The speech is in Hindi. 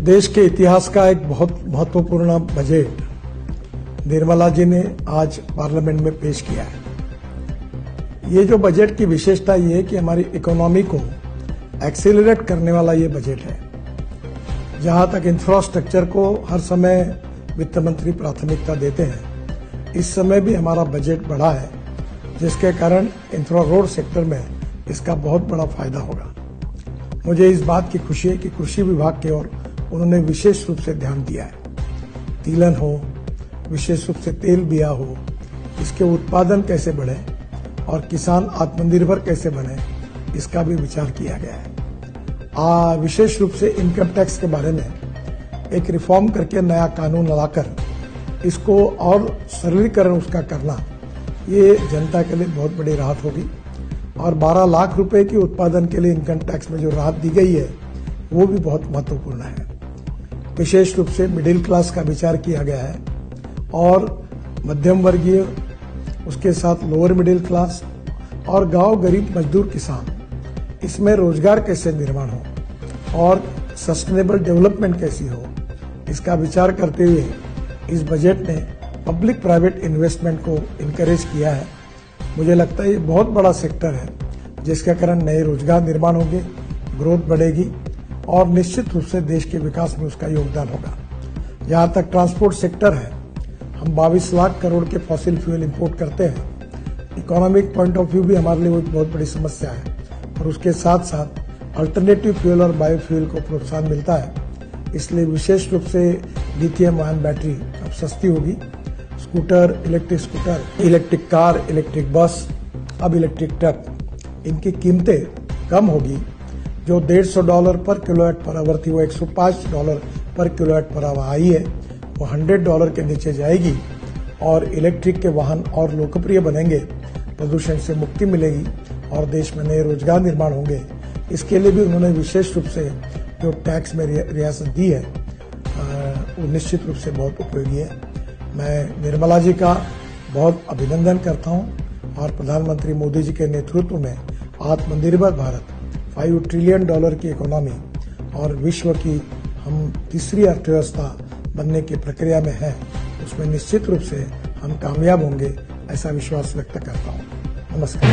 देश के इतिहास का एक बहुत महत्वपूर्ण बजट निर्मला जी ने आज पार्लियामेंट में पेश किया है। ये जो बजट की विशेषता ये है कि हमारी इकोनॉमी को एक्सेलरेट करने वाला ये बजट है। जहां तक इंफ्रास्ट्रक्चर को हर समय वित्त मंत्री प्राथमिकता देते हैं, इस समय भी हमारा बजट बढ़ा है, जिसके कारण इंफ्रा रोड सेक्टर में इसका बहुत बड़ा फायदा होगा। मुझे इस बात की खुशी है कि कृषि विभाग की ओर उन्होंने विशेष रूप से ध्यान दिया है। तिलहन हो, विशेष रूप से तेल बिया हो, इसके उत्पादन कैसे बढ़े और किसान आत्मनिर्भर कैसे बने, इसका भी विचार किया गया है। विशेष रूप से इनकम टैक्स के बारे में एक रिफॉर्म करके नया कानून लाकर इसको और सरलीकरण उसका करना, ये जनता के लिए बहुत बड़ी राहत होगी। और 12 लाख रुपए की उत्पादन के लिए इनकम टैक्स में जो राहत दी गई है, वो भी बहुत महत्वपूर्ण है। विशेष रूप से मिडिल क्लास का विचार किया गया है और मध्यम वर्गीय, उसके साथ लोअर मिडिल क्लास और गांव गरीब मजदूर किसान, इसमें रोजगार कैसे निर्माण हो और सस्टेनेबल डेवलपमेंट कैसी हो, इसका विचार करते हुए इस बजट ने पब्लिक प्राइवेट इन्वेस्टमेंट को इनकरेज किया है। मुझे लगता है ये बहुत बड़ा सेक्टर है, जिसके कारण नए रोजगार निर्माण होंगे, ग्रोथ बढ़ेगी और निश्चित रूप से देश के विकास में उसका योगदान होगा। जहां तक ट्रांसपोर्ट सेक्टर है, हम 22 लाख करोड़ के फॉसिल फ्यूल इंपोर्ट करते हैं। इकोनॉमिक पॉइंट ऑफ व्यू भी हमारे लिए एक बहुत बड़ी समस्या है और उसके साथ साथ अल्टरनेटिव फ्यूल और बायोफ्यूल को प्रोत्साहन मिलता है। इसलिए विशेष रूप से लिथियम आयन बैटरी अब सस्ती होगी। Scooter, electric car, electric bus, अब इलेक्ट्रिक ट्रक, इनकी कीमतें कम होगी। जो $150 पर किलोवाट पर आवर थी, वो $105 पर किलोवाट पर आवर आई है। वो $100 के नीचे जाएगी और इलेक्ट्रिक के वाहन और लोकप्रिय बनेंगे, प्रदूषण से मुक्ति मिलेगी और देश में नए रोजगार निर्माण होंगे। इसके लिए भी उन्होंने विशेष रूप से जो टैक्स में रियासत दी है, वो निश्चित रूप से बहुत उपयोगी है। मैं निर्मला जी का बहुत अभिनंदन करता हूं और प्रधानमंत्री मोदी जी के नेतृत्व में आत्मनिर्भर भारत, $5 ट्रिलियन की इकोनॉमी और विश्व की हम तीसरी अर्थव्यवस्था बनने की प्रक्रिया में है, उसमें निश्चित रूप से हम कामयाब होंगे, ऐसा विश्वास व्यक्त करता हूं। नमस्कार।